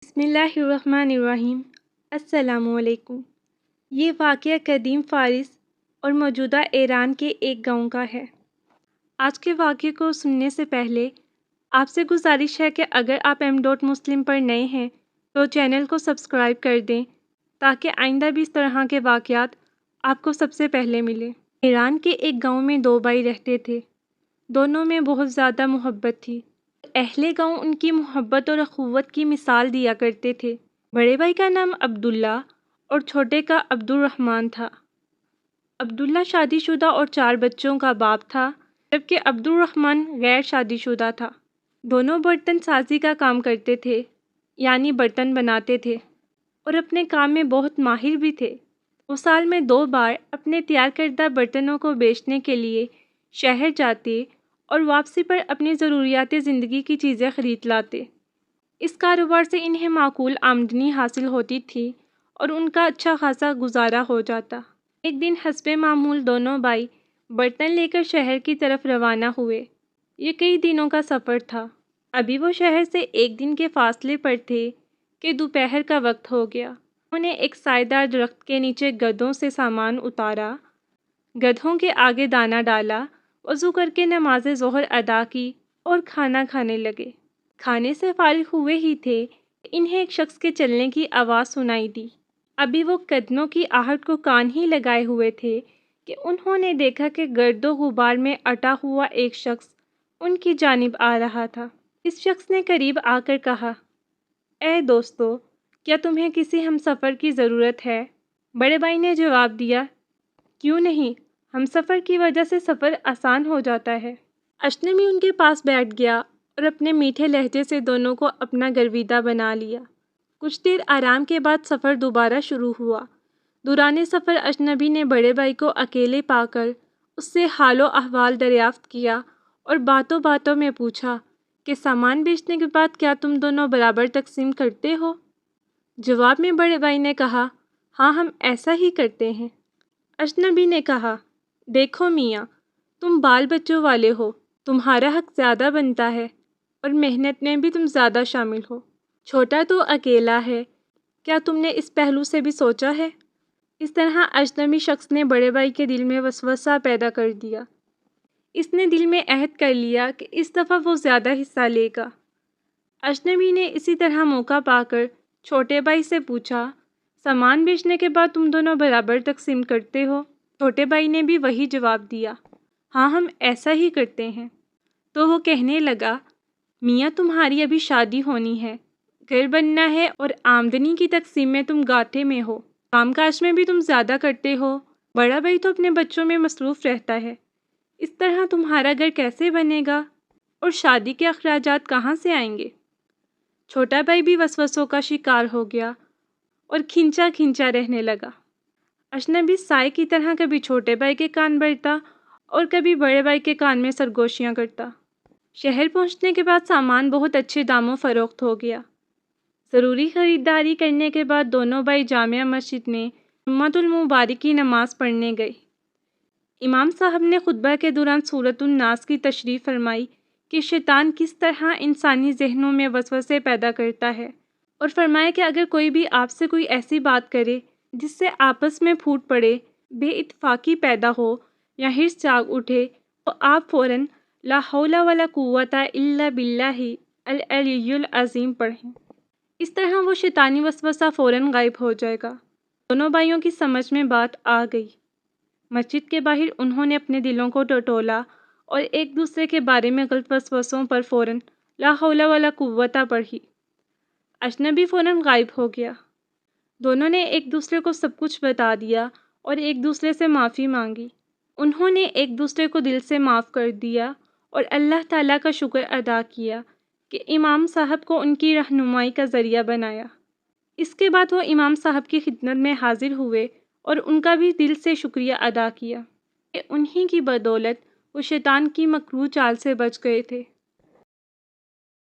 بسم اللہ الرحمن الرحیم۔ السلام علیکم۔ یہ واقعہ قدیم فارس اور موجودہ ایران کے ایک گاؤں کا ہے۔ آج کے واقعے کو سننے سے پہلے آپ سے گزارش ہے کہ اگر آپ M.Muslim پر نئے ہیں تو چینل کو سبسکرائب کر دیں تاکہ آئندہ بھی اس طرح کے واقعات آپ کو سب سے پہلے ملیں۔ ایران کے ایک گاؤں میں دو بھائی رہتے تھے۔ دونوں میں بہت زیادہ محبت تھی۔ اہل گاؤں ان کی محبت اور اخوت کی مثال دیا کرتے تھے۔ بڑے بھائی کا نام عبداللہ اور چھوٹے کا عبد الرحمن تھا۔ عبداللہ شادی شدہ اور 4 بچوں کا باپ تھا، جبکہ عبد الرحمن غیر شادی شدہ تھا۔ دونوں برتن سازی کا کام کرتے تھے، یعنی برتن بناتے تھے، اور اپنے کام میں بہت ماہر بھی تھے۔ وہ سال میں 2 بار اپنے تیار کردہ برتنوں کو بیچنے کے لیے شہر جاتے اور واپسی پر اپنی ضروریات زندگی کی چیزیں خرید لاتے۔ اس کاروبار سے انہیں معقول آمدنی حاصل ہوتی تھی اور ان کا اچھا خاصا گزارا ہو جاتا۔ ایک دن حسب معمول دونوں بھائی برتن لے کر شہر کی طرف روانہ ہوئے۔ یہ کئی دنوں کا سفر تھا۔ ابھی وہ شہر سے 1 دن کے فاصلے پر تھے کہ دوپہر کا وقت ہو گیا۔ انہوں نے ایک سایہ دار درخت کے نیچے گدھوں سے سامان اتارا، گدھوں کے آگے دانہ ڈالا، وضو کر کے نماز ظہر ادا کی اور کھانا کھانے لگے۔ کھانے سے فارغ ہوئے ہی تھے کہ انہیں ایک شخص کے چلنے کی آواز سنائی دی۔ ابھی وہ قدموں کی آہٹ کو کان ہی لگائے ہوئے تھے کہ انہوں نے دیکھا کہ گرد و غبار میں اٹا ہوا ایک شخص ان کی جانب آ رہا تھا۔ اس شخص نے قریب آ کر کہا، اے دوستو، کیا تمہیں کسی ہمسفر کی ضرورت ہے؟ بڑے بھائی نے جواب دیا، کیوں نہیں، ہم سفر کی وجہ سے سفر آسان ہو جاتا ہے۔ اجنبی ان کے پاس بیٹھ گیا اور اپنے میٹھے لہجے سے دونوں کو اپنا گرویدہ بنا لیا۔ کچھ دیر آرام کے بعد سفر دوبارہ شروع ہوا۔ دوران سفر اجنبی نے بڑے بھائی کو اکیلے پا کر اس سے حال و احوال دریافت کیا اور باتوں باتوں میں پوچھا کہ سامان بیچنے کے بعد کیا تم دونوں برابر تقسیم کرتے ہو؟ جواب میں بڑے بھائی نے کہا، ہاں، ہم ایسا ہی کرتے ہیں۔ اجنبی نے کہا، دیکھو میاں، تم بال بچوں والے ہو، تمہارا حق زیادہ بنتا ہے اور محنت میں بھی تم زیادہ شامل ہو۔ چھوٹا تو اکیلا ہے، کیا تم نے اس پہلو سے بھی سوچا ہے؟ اس طرح اجنبی شخص نے بڑے بھائی کے دل میں وسوسہ پیدا کر دیا۔ اس نے دل میں عہد کر لیا کہ اس دفعہ وہ زیادہ حصہ لے گا۔ اجنبی نے اسی طرح موقع پا کر چھوٹے بھائی سے پوچھا، سامان بیچنے کے بعد تم دونوں برابر تقسیم کرتے ہو؟ چھوٹے بھائی نے بھی وہی جواب دیا، ہاں، ہم ایسا ہی کرتے ہیں۔ تو وہ کہنے لگا، میاں، تمہاری ابھی شادی ہونی ہے، گھر بننا ہے اور آمدنی کی تقسیم میں تم گاٹے میں ہو، کام کاج میں بھی تم زیادہ کرتے ہو، بڑا بھائی تو اپنے بچوں میں مصروف رہتا ہے، اس طرح تمہارا گھر کیسے بنے گا اور شادی کے اخراجات کہاں سے آئیں گے؟ چھوٹا بھائی بھی وسوسوں کا شکار ہو گیا اور کھنچا کھنچا رہنے لگا۔ اجنبی سائے کی طرح کبھی چھوٹے بھائی کے کان بھرتا اور کبھی بڑے بھائی کے کان میں سرگوشیاں کرتا۔ شہر پہنچنے کے بعد سامان بہت اچھے داموں فروخت ہو گیا۔ ضروری خریداری کرنے کے بعد دونوں بھائی جامع مسجد میں جمعۃ المبارک کی نماز پڑھنے گئے۔ امام صاحب نے خطبہ کے دوران سورۃ الناس کی تشریح فرمائی کہ شیطان کس طرح انسانی ذہنوں میں وسوسے پیدا کرتا ہے، اور فرمایا کہ اگر کوئی بھی آپ سے کوئی ایسی بات کرے جس سے آپس میں پھوٹ پڑے، بے اتفاقی پیدا ہو یا حرص جاگ اٹھے، تو آپ فوراً لا حول ولا قوۃ الا باللہ العلی العظیم پڑھیں۔ اس طرح وہ شیطانی وسوسہ فوراً غائب ہو جائے گا۔ دونوں بھائیوں کی سمجھ میں بات آ گئی۔ مسجد کے باہر انہوں نے اپنے دلوں کو ٹٹولا اور ایک دوسرے کے بارے میں غلط وسوسوں پر فوراً لا حول ولا قوۃ پڑھی۔ اجنبی فوراً غائب ہو گیا۔ دونوں نے ایک دوسرے کو سب کچھ بتا دیا اور ایک دوسرے سے معافی مانگی۔ انہوں نے ایک دوسرے کو دل سے معاف کر دیا اور اللہ تعالیٰ کا شکر ادا کیا کہ امام صاحب کو ان کی رہنمائی کا ذریعہ بنایا۔ اس کے بعد وہ امام صاحب کی خدمت میں حاضر ہوئے اور ان کا بھی دل سے شکریہ ادا کیا کہ انہی کی بدولت وہ شیطان کی مکروہ چال سے بچ گئے تھے۔